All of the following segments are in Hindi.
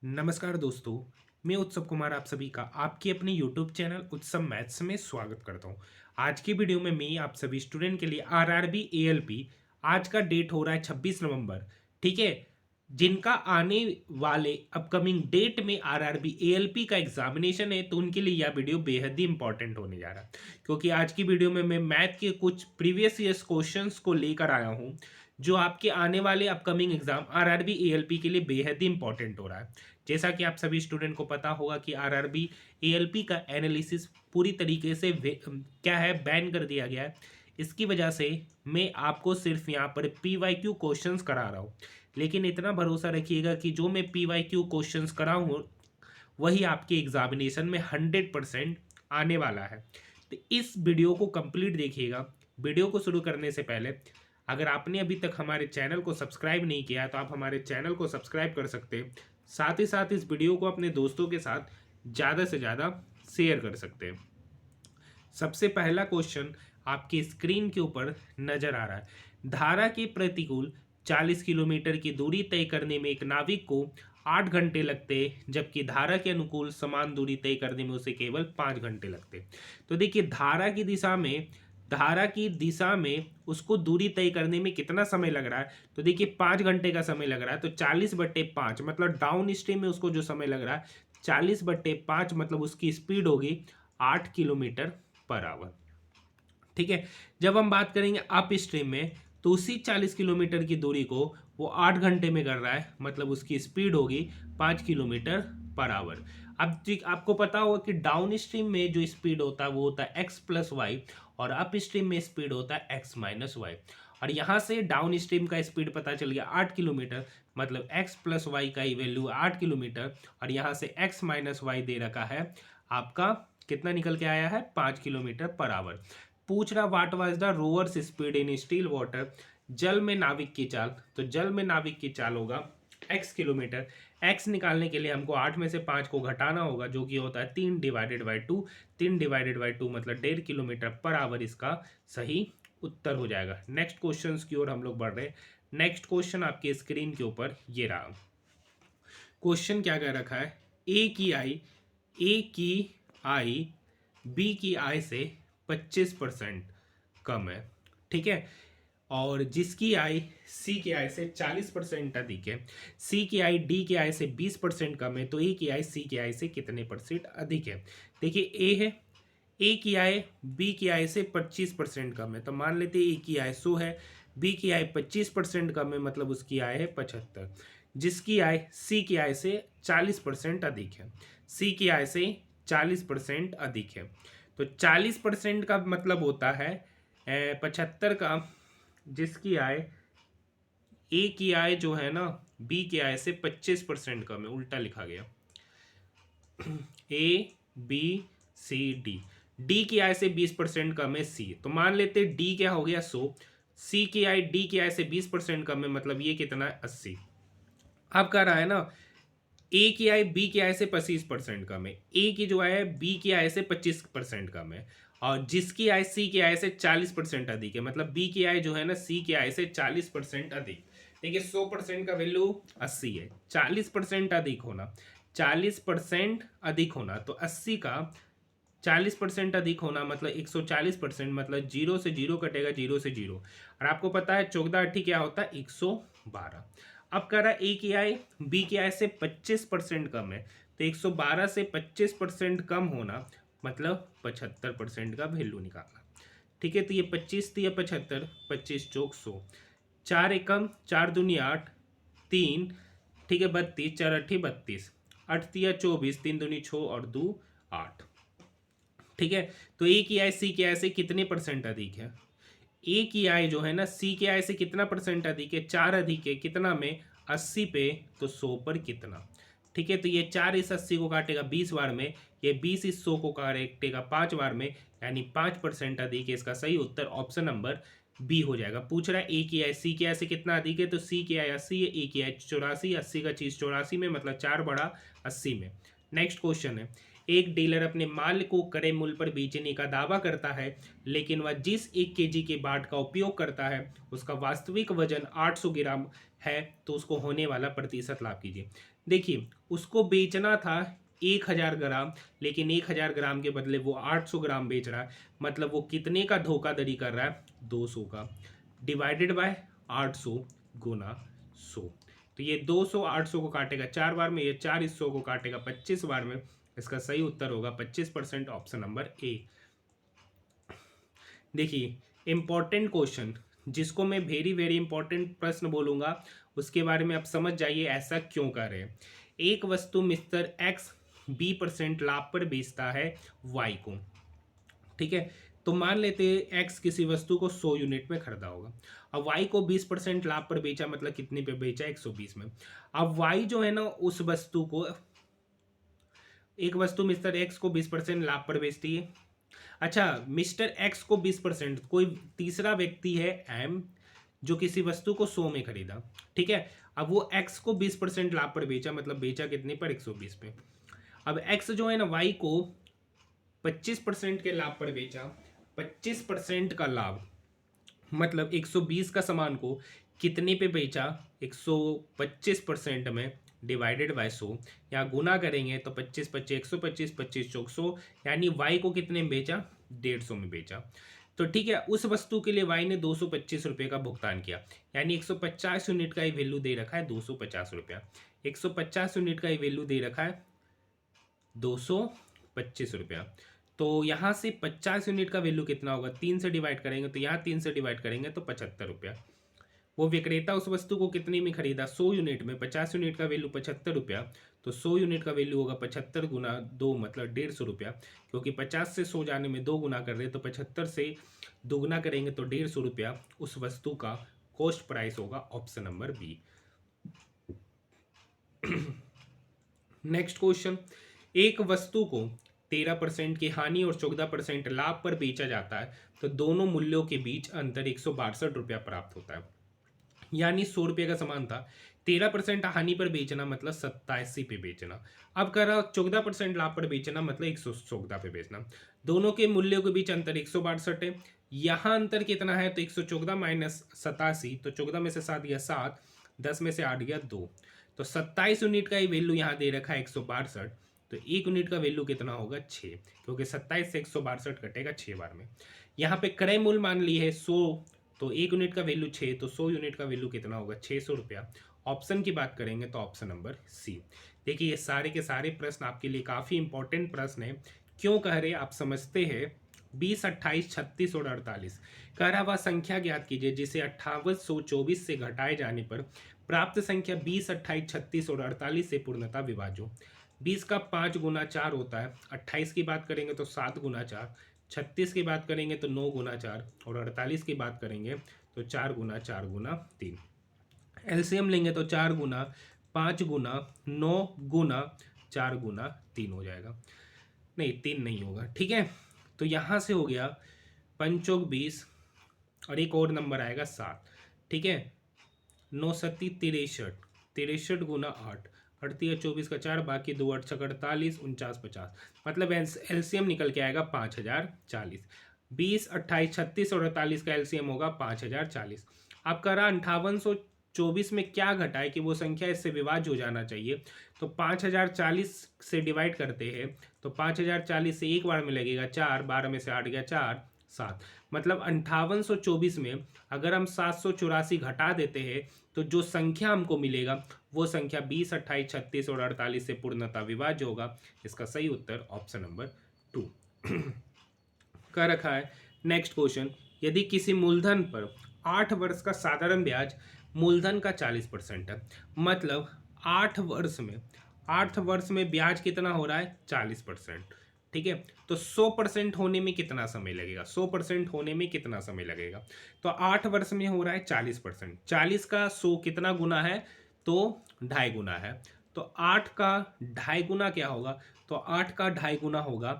नमस्कार दोस्तों, मैं उत्सव कुमार आप सभी का आपके अपने यूट्यूब चैनल उत्सव मैथ्स में स्वागत करता हूं। आज की वीडियो में मैं आप सभी स्टूडेंट के लिए आरआरबी एएलपी आज का डेट हो रहा है 26 नवंबर। ठीक है, जिनका आने वाले अपकमिंग डेट में आरआरबी एएलपी का एग्जामिनेशन है तो उनके लिए यह वीडियो बेहद ही इंपॉर्टेंट होने जा रहा है, क्योंकि आज की वीडियो में मैं मैथ के कुछ प्रीवियस ईयर्स क्वेश्चंस को लेकर आया हूं जो आपके आने वाले अपकमिंग एग्जाम आरआरबी एएलपी के लिए बेहद ही इंपॉर्टेंट हो रहा है। जैसा कि आप सभी स्टूडेंट को पता होगा कि आरआरबी एएलपी का एनालिसिस पूरी तरीके से क्या है, बैन कर दिया गया है। इसकी वजह से मैं आपको सिर्फ यहाँ पर पीवाईक्यू क्वेश्चंस करा रहा हूँ, लेकिन इतना भरोसा रखिएगा कि जो मैं पीवाईक्यू क्वेश्चंस कराऊँ वही आपके एग्जामिनेशन में 100% आने वाला है। तो इस वीडियो को कंप्लीट देखिएगा। वीडियो को शुरू करने से पहले अगर आपने अभी तक हमारे चैनल को सब्सक्राइब नहीं किया तो आप हमारे चैनल को सब्सक्राइब कर सकते हैं। साथ ही साथ इस वीडियो को अपने दोस्तों के साथ ज़्यादा से ज़्यादा शेयर कर सकते हैं। सबसे पहला क्वेश्चन आपकी स्क्रीन के ऊपर नजर आ रहा है। धारा के प्रतिकूल 40 किलोमीटर की दूरी तय करने में एक नाविक को 8 घंटे लगते, जबकि धारा के अनुकूल समान दूरी तय करने में उसे केवल 5 घंटे लगते। तो देखिए, धारा की दिशा में उसको दूरी तय करने में कितना समय लग रहा है, तो देखिए 5 घंटे का समय लग रहा है। तो 40/5 मतलब डाउन स्ट्रीम में उसको जो समय लग रहा है 40/5 मतलब उसकी स्पीड होगी 8 किलोमीटर पर आवर। ठीक है, जब हम बात करेंगे अप स्ट्रीम में तो उसी 40 किलोमीटर की दूरी को वो 8 घंटे में कर रहा है, मतलब उसकी स्पीड होगी 5 किलोमीटर पर आवर। अब आपको पता होगा कि डाउन स्ट्रीम में जो स्पीड होता है वो होता है एक्स प्लस वाई, और अप स्ट्रीम में स्पीड होता है एक्स माइनस वाई। और यहाँ से डाउन स्ट्रीम का स्पीड पता चल गया 8 किलोमीटर, मतलब एक्स प्लस वाई का ही वैल्यू 8 किलोमीटर, और यहाँ से एक्स माइनस वाई दे रखा है आपका कितना निकल के आया है 5 किलोमीटर पर आवर। पूछ रहा what was the rower's speed in still water, जल में नाविक की चाल। तो जल में नाविक की चाल होगा x किलोमीटर। x निकालने के लिए हमको 8 में से 5 को घटाना होगा, जो कि होता है 3/2। 3/2 मतलब 1.5 किलोमीटर पर आवर इसका सही उत्तर हो जाएगा। नेक्स्ट क्वेश्चन की ओर हम लोग बढ़ रहे हैं। नेक्स्ट क्वेश्चन आपके स्क्रीन के ऊपर ये रहा। क्वेश्चन क्या कह रखा है, ए की आई बी की आई से 25% कम है। ठीक है, और जिसकी आई सी की आई से 40% अधिक है। सी की आई डी की आई से 20% कम है, तो ए की आई सी की आई से कितने परसेंट अधिक है। देखिए ए है, ए की आई बी की आई से 25% कम है, तो मान लेते हैं ए की आई 100 है, बी की आई 25% कम है, मतलब उसकी आय है 75। जिसकी आय सी की आय से 40% अधिक है। सी की आय से 40% अधिक है, तो 40% का मतलब होता है 75 का, जिसकी आय ए की आय जो है ना बी की आय से 25% कम है, उल्टा लिखा गया। A B C D, D की आय से 20% कम है सी, तो मान लेते डी क्या हो गया 100, सी की आय डी की आय से 20% कम है, मतलब ये कितना है 80। अब कह रहा है ना ए की आय बी की आय से 25% कम है, ए की जो आय है बी की आय से 25% कम है, और जिसकी आय सी की आय से 40% अधिक है, मतलब बी की आय जो है ना सी की आय से 40% अधिक। देखिए 100% का वैल्यू 80 है, 40% अधिक होना, 40% अधिक होना, तो 80 का 40% अधिक होना मतलब 140%, मतलब 0 से 0 कटेगा, 0 से 0, और आपको पता है 14 क्या होता है 112। अब कह रहा है ए की आय बी की आय से 25% कम है, तो 112 से 25% कम होना मतलब 75% का वैल्यू निकालना। ठीक है, तो ये 25 दिया 75, 25 चौक 100, 4 एकम 4 दूनी 8, 3 ठीक है 32, 4 अट्ठी 32, 8 दिया 24, 3 दूनी 6 और 2 8। ठीक है, तो ए की आय सी की आय से कितने परसेंट अधिक है। ए की आय जो है ना सी की आय से कितना परसेंट अधिक है, 4 अधिक है, कितना में 80 पे, तो 100 पर कितना। ठीक है, तो ये 4 इस 80 को काटेगा 20 बार में, ये 20 इस 100 को काटेगा 5 बार में, यानी 5% अधिक है। इसका सही उत्तर ऑप्शन नंबर बी हो जाएगा। पूछ रहा है ए की आय सी की आय से कितना अधिक है, तो सी की आय 80 है, ए की आय 84, 80 का चीज 84 में, मतलब 4 बड़ा 80 में। नेक्स्ट क्वेश्चन है, एक डीलर अपने माल को क्रय मूल्य पर बेचने का दावा करता है, लेकिन वह जिस 1 केजी के बाट का उपयोग करता है उसका वास्तविक वजन 800 ग्राम है, तो उसको होने वाला प्रतिशत लाभ कीजिए। देखिए उसको बेचना था 1000 ग्राम, लेकिन 1000 ग्राम के बदले वो 800 ग्राम बेच रहा है, मतलब वो कितने का धोखाधड़ी कर रहा है, 200 का, डिवाइडेड बाय 800 गुना 100। तो ये 200 800 को काटेगा 4 बार में, ये 4 इस 100 को काटेगा 25 बार में। इसका सही उत्तर होगा 25%, ऑप्शन नंबर ए। देखिए इंपॉर्टेंट क्वेश्चन, जिसको मैं वेरी वेरी इंपॉर्टेंट प्रश्न बोलूंगा, उसके बारे में आप समझ जाइए ऐसा क्यों कर रहे हैं। एक वस्तु मिस्टर एक्स 20% लाभ पर बेचता है वाई को, ठीक है। तो मान लेते हैं एक्स किसी वस्तु को 100 यूनिट में खरीदा होगा, अब वाई को 20% लाभ पर बेचा, मतलब कितने पे बेचा, 120 में। अब वाई जो है ना उस वस्तु को, एक वस्तु मिस्टर एक्स को 20% लाभ पर बेचती है। अच्छा, मिस्टर एक्स को 20%, कोई तीसरा व्यक्ति है एम जो किसी वस्तु को 100 में खरीदा, ठीक है। अब वो एक्स को 20% लाभ पर बेचा, मतलब बेचा कितने पर, 120 पे। अब एक्स जो है ना वाई को 25% के लाभ पर बेचा, 25% का लाभ मतलब 120 का सामान को कितने पे बेचा, 125% में, डिवाइडेड बाय 100, यहाँ गुना करेंगे तो 25 25 125 25 चौक 100, यानी वाई को कितने में बेचा, 150 में बेचा। तो ठीक है, उस वस्तु के लिए वाई ने 225 रुपये का भुगतान किया, यानी 150 यूनिट का ही वैल्यू दे रखा है 250 रुपया। 150 यूनिट का ही वैल्यू दे रखा है 225 रुपया। तो यहाँ से 50 यूनिट का वैल्यू कितना होगा, 3 से डिवाइड करेंगे तो यहाँ 3 से डिवाइड करेंगे तो 75 रुपया। वो विक्रेता उस वस्तु को कितने में खरीदा, 100 यूनिट में, 50 यूनिट का वैल्यू 75 रुपया, तो 100 यूनिट का वैल्यू होगा 75 गुना 2, मतलब 150 रुपया, क्योंकि 50 से 100 जाने में 2 गुना कर रहे हैं, तो 75 से दोगुना करेंगे तो 150 रुपया उस वस्तु का कॉस्ट प्राइस होगा, option number B. Next question, एक वस्तु को 13% की हानि और 14% लाभ पर बेचा जाता है, तो दोनों मूल्यों के बीच अंतर 162 रुपया प्राप्त होता है। यानी 100 रुपये का सामान था, 13% हानि पर बेचना मतलब 87 पे बेचना। अब कह रहा 14% लाभ पर बेचना मतलब 114 पे बेचना। दोनों के मूल्यों के बीच अंतर 162 है। यहाँ अंतर कितना है, तो 114 माइनस 87, तो 14 में से 7 गया 7, 10 में से 8 गया 2, तो 27 यूनिट का ही वैल्यू यहाँ दे रखा है 162, तो एक यूनिट का वैल्यू कितना होगा 6, क्योंकि 27 से 162 कटेगा 6 बार में। यहाँ पे क्रय मूल्य मान ली है 100, तो एक यूनिट का वैल्यू 6, तो 100 यूनिट का वैल्यू कितना होगा 600 रुपया। ऑप्शन की बात करेंगे तो ऑप्शन नंबर सी। देखिए ये सारे के सारे प्रश्न आपके लिए काफ़ी इंपॉर्टेंट प्रश्न है। क्यों कह रहे आप समझते हैं। 20 28 36 और 48 कह रहा वह संख्या ज्ञात कीजिए जिसे 5824 से घटाए जाने पर प्राप्त संख्या 20 28 36 और 48 से पूर्णतः विभाज्य हो। 20 का 5 गुना 4 होता है, 28 की बात करेंगे तो 7 गुना 4, 36 की बात करेंगे तो 9 गुना 4, और 48 की बात करेंगे तो 4 गुना 4 गुना 3। एलसीएम लेंगे तो 4 गुना 5 गुना 9 गुना 4 गुना 3 हो जाएगा। नहीं 3 नहीं होगा, ठीक है। तो यहाँ से हो गया 5 20 और एक और नंबर आएगा 7, ठीक है। 9 सत्ती 63, 63 गुना 8, 38 24 का 4, बाकी 2 8 6 48 49 50, मतलब एलसीएम निकल के आएगा 5040। 20 28 36 और 48 का एलसीएम होगा 5040। अब कह रहा 5824 में क्या घटा है कि वो संख्या इससे विभाज्य हो जाना चाहिए, तो 5040 से डिवाइड करते हैं, तो 5040 से एक बार में लगेगा 4, 12 में से 8 गया 4 7, मतलब 5824 में अगर हम 784 घटा देते हैं तो जो संख्या हमको मिलेगा वो संख्या 20 28 36 और 48 से पूर्णतः विभाज्य होगा। इसका सही उत्तर ऑप्शन नंबर 2 कर रखा है। नेक्स्ट क्वेश्चन, यदि किसी मूलधन पर 8 वर्ष का साधारण ब्याज मूलधन का 40% है, मतलब 8 वर्ष में ब्याज कितना हो रहा है 40%, ठीक है। तो 100% होने में कितना समय लगेगा, 100% होने में कितना समय लगेगा, तो 8 वर्ष में हो रहा है 40%, 40 का 100 कितना गुना है, तो 2.5 गुना है, तो 8 का 2.5 गुना क्या होगा, तो 8 का 2.5 गुना होगा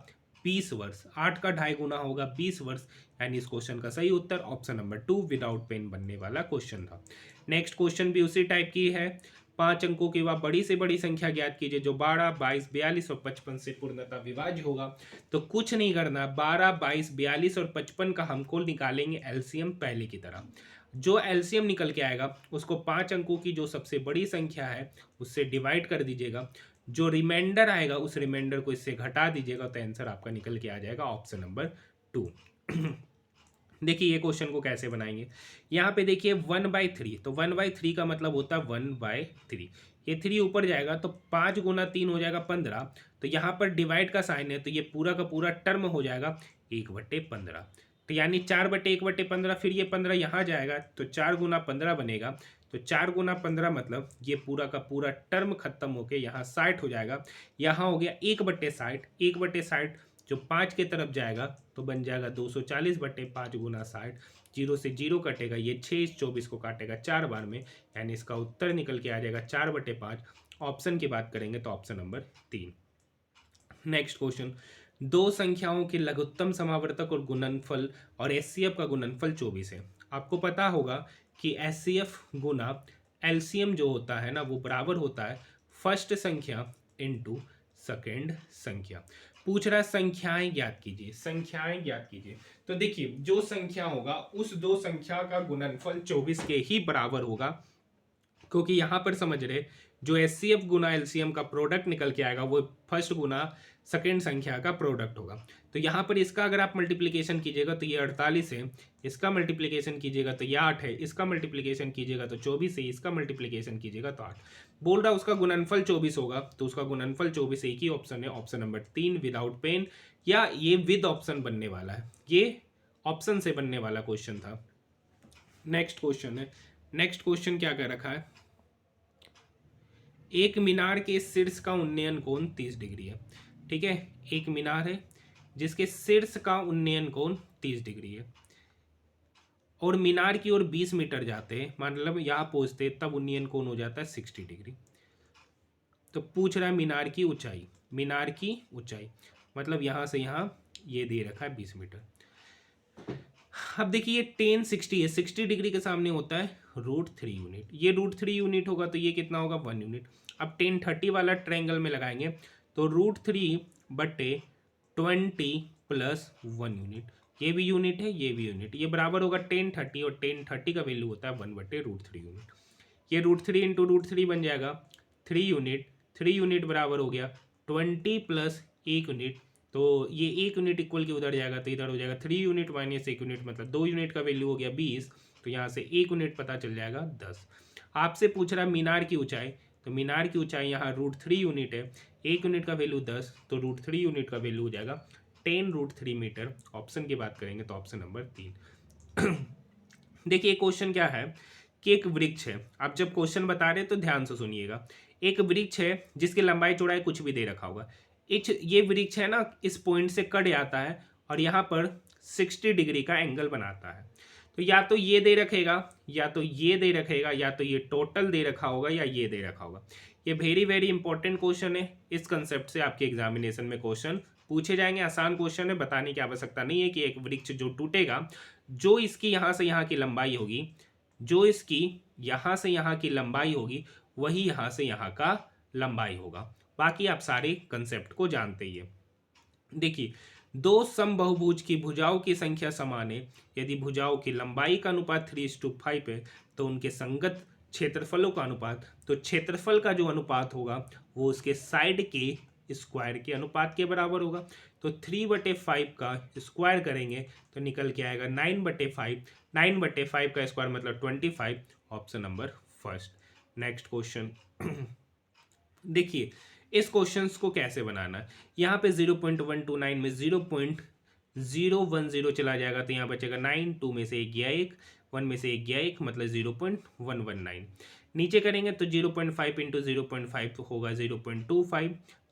20 वर्ष, 8 का 2.5 गुना होगा 20 वर्ष, यानी इस क्वेश्चन का सही उत्तर ऑप्शन नंबर 2 विदाउट पेन बनने वाला क्वेश्चन था। नेक्स्ट क्वेश्चन भी उसी टाइप की है। 5 अंकों की वह बड़ी से बड़ी संख्या ज्ञात कीजिए जो 12 22 42 और 55 से पूर्णतः विभाज्य होगा। तो कुछ नहीं करना, 12 22 42 और 55 का हमको निकालेंगे एलसीएम पहले की तरह। जो एलसीएम निकल के आएगा उसको 5 अंकों की जो सबसे बड़ी संख्या है उससे डिवाइड कर दीजिएगा, जो रिमाइंडर आएगा उस रिमाइंडर को इससे घटा दीजिएगा, तो आंसर आपका निकल के आ जाएगा ऑप्शन नंबर 2। देखिए ये क्वेश्चन को कैसे बनाएंगे। यहाँ पे देखिए 1/3, तो 1/3 का मतलब होता है 1/3। ये 3 ऊपर जाएगा तो 5 गुना 3 हो जाएगा 15। तो यहाँ पर डिवाइड का साइन है तो ये पूरा का पूरा टर्म हो जाएगा 1/15। तो यानी 4/1/15, फिर ये 15 यहाँ जाएगा तो 4 गुना 15 बनेगा। तो 4 गुना 15 मतलब ये पूरा का पूरा टर्म खत्म होके यहाँ 60 हो जाएगा। यहाँ हो गया 1/60, 1/60 जो 5 के तरफ जाएगा तो बन जाएगा 240/5 गुना 60। जीरो से जीरो कटेगा, ये 6 इस 24 को काटेगा 4 बार में, यानी इसका उत्तर निकल के आ जाएगा 4/5। ऑप्शन की बात करेंगे तो ऑप्शन नंबर 3। नेक्स्ट क्वेश्चन, दो संख्याओं के लघुत्तम समावर्तक और गुणनफल और एचसीएफ का गुणनफल 24 है। आपको पता होगा कि एचसीएफ गुना एलसीएम जो होता है ना वो बराबर होता है फर्स्ट संख्या इनटू सेकेंड संख्या। पूछ रहा है संख्याएं ज्ञात कीजिए, संख्याएं ज्ञात कीजिए। तो देखिए जो संख्या होगा उस दो संख्या का गुणनफल 24 के ही बराबर होगा, क्योंकि यहाँ पर समझ रहे जो एचसीएफ गुना एलसीएम का प्रोडक्ट निकल के आएगा वो फर्स्ट गुना सेकेंड संख्या का प्रोडक्ट होगा। तो यहाँ पर इसका अगर आप मल्टीप्लिकेशन कीजिएगा तो ये 48 है, इसका मल्टीप्लिकेशन कीजिएगा तो ये 8 है, इसका मल्टीप्लिकेशन कीजिएगा तो 24 है, इसका मल्टीप्लिकेशन कीजिएगा तो 8। बोल रहा उसका गुणनफल 24 होगा, तो उसका गुणनफल 24 एक ही ऑप्शन है, ऑप्शन नंबर 3 विदाउट पेन, या ये विद ऑप्शन बनने वाला है, ये ऑप्शन से बनने वाला क्वेश्चन था। नेक्स्ट क्वेश्चन है, नेक्स्ट क्वेश्चन क्या कर रखा है, एक मीनार के शीर्ष का उन्नयन कोण 30 डिग्री है। ठीक है, एक मीनार है जिसके शीर्ष का उन्नयन कोण 30 डिग्री है और मीनार की ओर 20 मीटर जाते हैं, मतलब यहाँ पहुंचते तब उन्नयन कोण हो जाता है 60 डिग्री। तो पूछ रहा है मीनार की ऊंचाई, मीनार की ऊंचाई मतलब यहाँ से यहाँ ये दे रखा है 20 मीटर। अब देखिए ये tan 60 है, 60 डिग्री के सामने होता है √3 यूनिट, ये √3 यूनिट होगा तो ये कितना होगा 1 यूनिट। अब tan 30 वाला ट्रायंगल में लगाएंगे तो √3/20 प्लस 1 यूनिट, ये भी यूनिट है ये भी यूनिट, ये बराबर होगा tan 30 और tan 30 का वैल्यू होता है 1/√3 यूनिट। ये √3 इंटू √3 बन जाएगा 3 यूनिट, 3 यूनिट बराबर हो गया 20 प्लस 1 यूनिट, तो ये 1 यूनिट इक्वल के उधर जाएगा तो इधर हो जाएगा 3 यूनिट माइनस 1 यूनिट, मतलब 2 यूनिट का वैल्यू हो गया 20, तो यहाँ से 1 यूनिट पता चल जाएगा 10। आपसे पूछ रहा है मीनार की ऊंचाई, तो मीनार की ऊंचाई यहाँ √3 यूनिट है, 1 यूनिट का वैल्यू 10, तो √3 यूनिट का वैल्यू हो जाएगा 10 √3 मीटर। ऑप्शन की बात करेंगे तो ऑप्शन नंबर 3। देखिए क्वेश्चन क्या है कि एक वृक्ष है, आप जब क्वेश्चन बता रहे तो ध्यान से सुनिएगा। एक वृक्ष है जिसकी लंबाई चौड़ाई कुछ भी दे रखा होगा, ये वृक्ष है ना इस पॉइंट से कट जाता है और यहाँ पर 60 डिग्री का एंगल बनाता है। तो या तो ये दे रखेगा या तो ये दे रखेगा या तो ये टोटल दे रखा होगा या ये दे रखा होगा। ये वेरी वेरी इंपॉर्टेंट क्वेश्चन है, इस कंसेप्ट से आपके एग्जामिनेशन में क्वेश्चन पूछे जाएंगे। आसान क्वेश्चन है, बताने की आवश्यकता नहीं है कि एक वृक्ष जो टूटेगा, जो इसकी यहाँ से यहाँ की लंबाई होगी, जो इसकी यहाँ से यहाँ की लंबाई होगी वही यहाँ से यहाँ का लंबाई होगा। बाकी आप सारे कंसेप्ट को जानते ही है। देखिए दो समबाहुभुज की भुजाओं की संख्या समान है, यदि भुजाओं की लंबाई का अनुपात 3:5 है तो उनके संगत क्षेत्रफलों का अनुपात, तो क्षेत्रफल का जो अनुपात होगा वो उसके साइड के स्क्वायर के अनुपात के बराबर होगा। तो 3/5 का स्क्वायर करेंगे तो निकल के आएगा 9/5, 9/5 का स्क्वायर मतलब 25, option number first. Next question देखिए इस क्वेश्चंस को कैसे बनाना है, यहाँ पे 0.129 में 0.010 चला जाएगा तो यहाँ बचेगा 9, 2 में से 1 गया 1, 1 में से 1 गया 1 मतलब 0.119। नीचे करेंगे तो 0.5 इंटू 0.5 तो होगा 0.25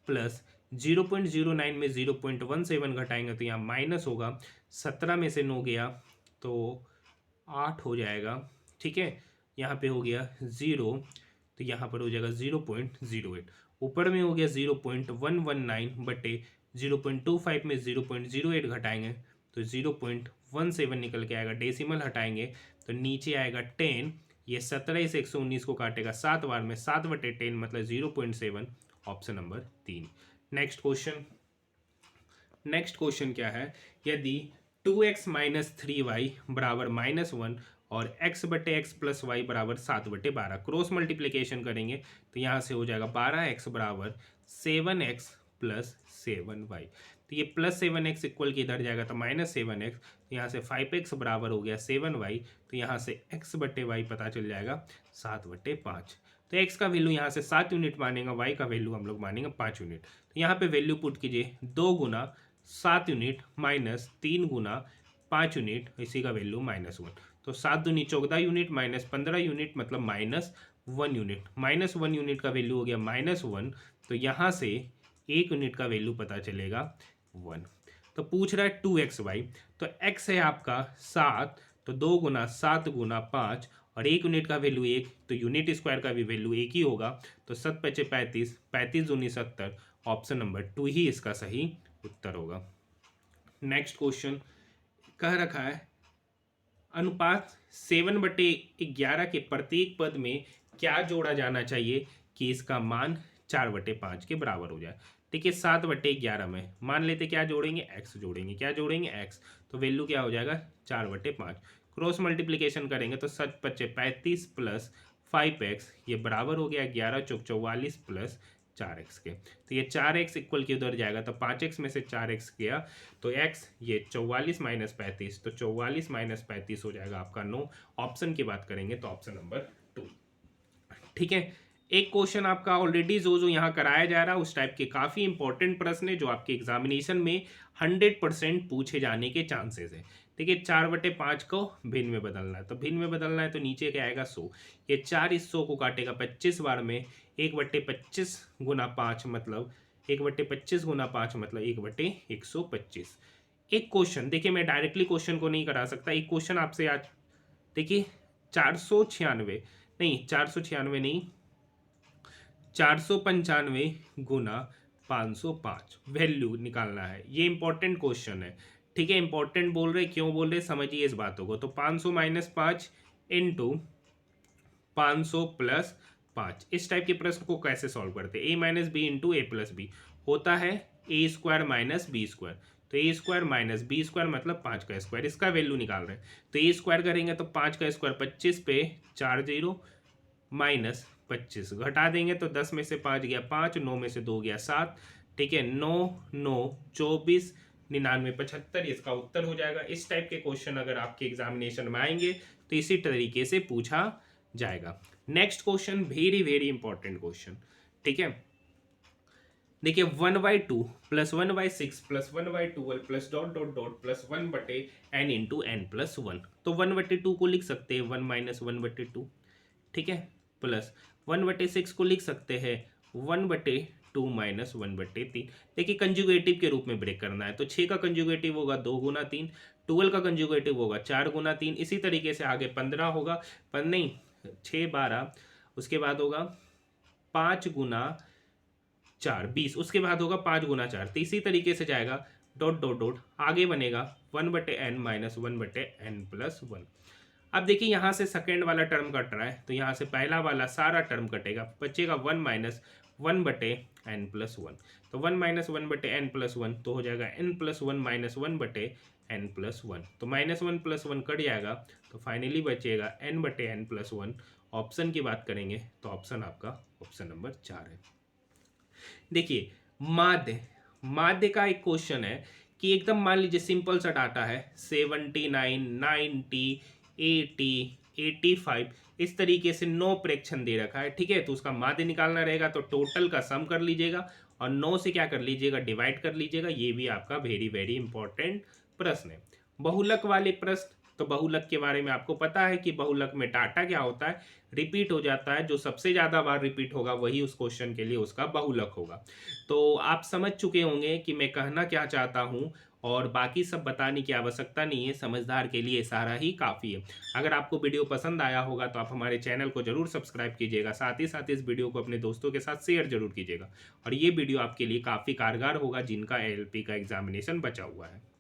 प्लस 0.09 में 0.17 घटाएंगे तो यहाँ माइनस होगा, 17 में से 9 गया तो 8 हो जाएगा। ठीक है, यहाँ पे हो गया 0 तो यहाँ पर हो जाएगा 0.08, ऊपर में हो गया 0.119 बटे 0.25 में 0.08 घटाएंगे तो 0.17 निकल के आएगा, डेसिमल हटाएंगे तो नीचे आएगा 10, ये 17 से 119 को काटेगा 7 बार में, 7/10 मतलब 0.7, option number 3। Next question, next question क्या है, यदि 2x - 3y बराबर -1 और x बटे एक्स प्लस वाई बराबर 7/12। क्रॉस मल्टीप्लिकेशन करेंगे तो यहाँ से हो जाएगा 12x बराबर 7x प्लस 7y। तो ये प्लस 7x इक्वल के इधर जाएगा तो -7x, तो यहाँ से 5x बराबर हो गया 7y। तो यहाँ से x बटे वाई पता चल जाएगा 7/5। तो x का वैल्यू यहाँ से 7 यूनिट मानेगा, y का वैल्यू हम लोग मानेंगे 5 यूनिट। तो यहाँ पे वैल्यू पुट कीजिए 2 गुना 7 यूनिट माइनस 3 गुना 5 यूनिट, इसी का वैल्यू -1। तो 7 दूनी 14 यूनिट माइनस 15 यूनिट मतलब -1 यूनिट। -1 यूनिट का वैल्यू हो गया -1। तो यहाँ से 1 यूनिट का वैल्यू पता चलेगा 1। तो पूछ रहा है 2xy, तो x है आपका 7, तो 2 गुना 7 गुना 5 और 1 यूनिट का वैल्यू 1, तो यूनिट स्क्वायर का भी वैल्यू 1 ही होगा। तो 7 पचे 35, 35 दूनी 70, ऑप्शन नंबर 2 ही इसका सही उत्तर होगा। नेक्स्ट क्वेश्चन कह रखा है अनुपात 7/11 के प्रत्येक पद में क्या जोड़ा जाना चाहिए कि इसका मान 4/5 के बराबर हो जाए। ठीक है, 7/11 में मान लेते क्या जोड़ेंगे, x जोड़ेंगे। क्या जोड़ेंगे, x। तो वैल्यू क्या हो जाएगा 4/5। क्रॉस मल्टीप्लिकेशन करेंगे तो 7 पचे 35 प्लस 5x, ये बराबर हो गया 11 चौक 44 प्लस 4x के। तो ये 4x इक्वल के उधर जाएगा तो 5x में से 4x गया तो x ये 44 माइनस 35, तो 44 माइनस 35 हो जाएगा आपका 9। ऑप्शन की बात करेंगे तो ऑप्शन नंबर 2। ठीक है, एक क्वेश्चन आपका ऑलरेडी जो यहाँ कराया जा रहा है उस टाइप के काफ़ी इंपॉर्टेंट प्रश्न है जो आपके एग्जामिनेशन में 100% पूछे जाने के चांसेस है। देखिए 4/5 को भिन्न में बदलना है, तो भिन्न में बदलना है तो नीचे क्या आएगा 100। ये 4 इस 100 को काटेगा 25 बार में, 1/25 गुना 5 मतलब 1/25 गुना 5 मतलब 1/125। एक क्वेश्चन देखिए, मैं डायरेक्टली क्वेश्चन को नहीं करा सकता। एक क्वेश्चन आपसे आज देखिए 496 नहीं 496 नहीं 495 गुना 505 वैल्यू निकालना है। ये इंपॉर्टेंट क्वेश्चन है। ठीक है, इंपॉर्टेंट बोल रहे, क्यों बोल रहे समझिए इस बातों को। तो 500 माइनस 5 इंटू 500 प्लस 5, इस टाइप के प्रश्न को कैसे सॉल्व करते हैं। a minus B into A plus B होता है A square minus B square. तो A square minus B square मतलब 5 का स्क्वायर, इसका वैल्यू निकाल रहे हैं। तो ए स्क्वायर करेंगे तो 5 का स्क्वायर 25 पे 4 0 माइनस 25 घटा देंगे तो 10 में से 5 गया 5, 9 में से 2 गया 7। ठीक है, 9 9 24 99 75 इसका उत्तर हो जाएगा। इस टाइप के क्वेश्चन अगर आपके एग्जामिनेशन में आएंगे तो इसी तरीके से पूछा जाएगा। Next question very very important question. ठीक है, देखिए 1/2 plus 1/6 plus 1/12 plus dot dot dot plus 1/n into n plus 1। तो 1/2 को लिख सकते हैं 1 माइनस 1/2। ठीक है, प्लस 1/6 को लिख सकते हैं 1/2 माइनस 1/3। देखिए कंजुगेटिव के रूप में ब्रेक करना है तो 6 का कंजुगेटिव होगा 2 गुना 3, 12 का कंजुगेटिव होगा 4 गुना 3, इसी तरीके से आगे 15 होगा पर नहीं 6 12, उसके बाद होगा 5 गुना 4 20, उसके बाद होगा 5 गुना 4, तो इसी तरीके से जाएगा डॉट डॉट डॉट आगे बनेगा 1/n माइनस 1/n प्लस 1। अब देखिए यहाँ से सेकेंड वाला टर्म कट रहा है तो यहाँ से पहला वाला सारा टर्म कटेगा, बचेगा 1 माइनस 1/n प्लस 1। तो 1 माइनस 1/n प्लस 1 तो हो जाएगा n plus 1 minus 1/n plus 1। तो -1 प्लस 1 कट जाएगा तो फाइनली बचेगा n/n प्लस 1। ऑप्शन की बात करेंगे तो ऑप्शन आपका ऑप्शन नंबर 4 है। देखिए माध्य का एक क्वेश्चन है कि एकदम मान लीजिए सिंपल सा डाटा है 79 90 80 85 इस तरीके से 9 प्रेक्षण दे रखा है। ठीक है, तो उसका माध्य निकालना रहेगा तो टोटल का सम कर लीजिएगा और 9 से क्या कर लीजिएगा डिवाइड कर लीजिएगा। ये भी आपका वेरी वेरी इंपॉर्टेंट प्रश्न है। बहुलक वाले प्रश्न, तो बहुलक के बारे में आपको पता है कि बहुलक में डाटा क्या होता है रिपीट हो जाता है, जो सबसे ज़्यादा बार रिपीट होगा वही उस क्वेश्चन के लिए उसका बहुलक होगा। तो आप समझ चुके होंगे कि मैं कहना क्या चाहता हूँ और बाकी सब बताने की आवश्यकता नहीं है, समझदार के लिए सारा ही काफ़ी है। अगर आपको वीडियो पसंद आया होगा तो आप हमारे चैनल को जरूर सब्सक्राइब कीजिएगा, साथ ही साथ इस वीडियो को अपने दोस्तों के साथ शेयर जरूर कीजिएगा और ये वीडियो आपके लिए काफ़ी कारगर होगा जिनका ALP का एग्जामिनेशन बचा हुआ है।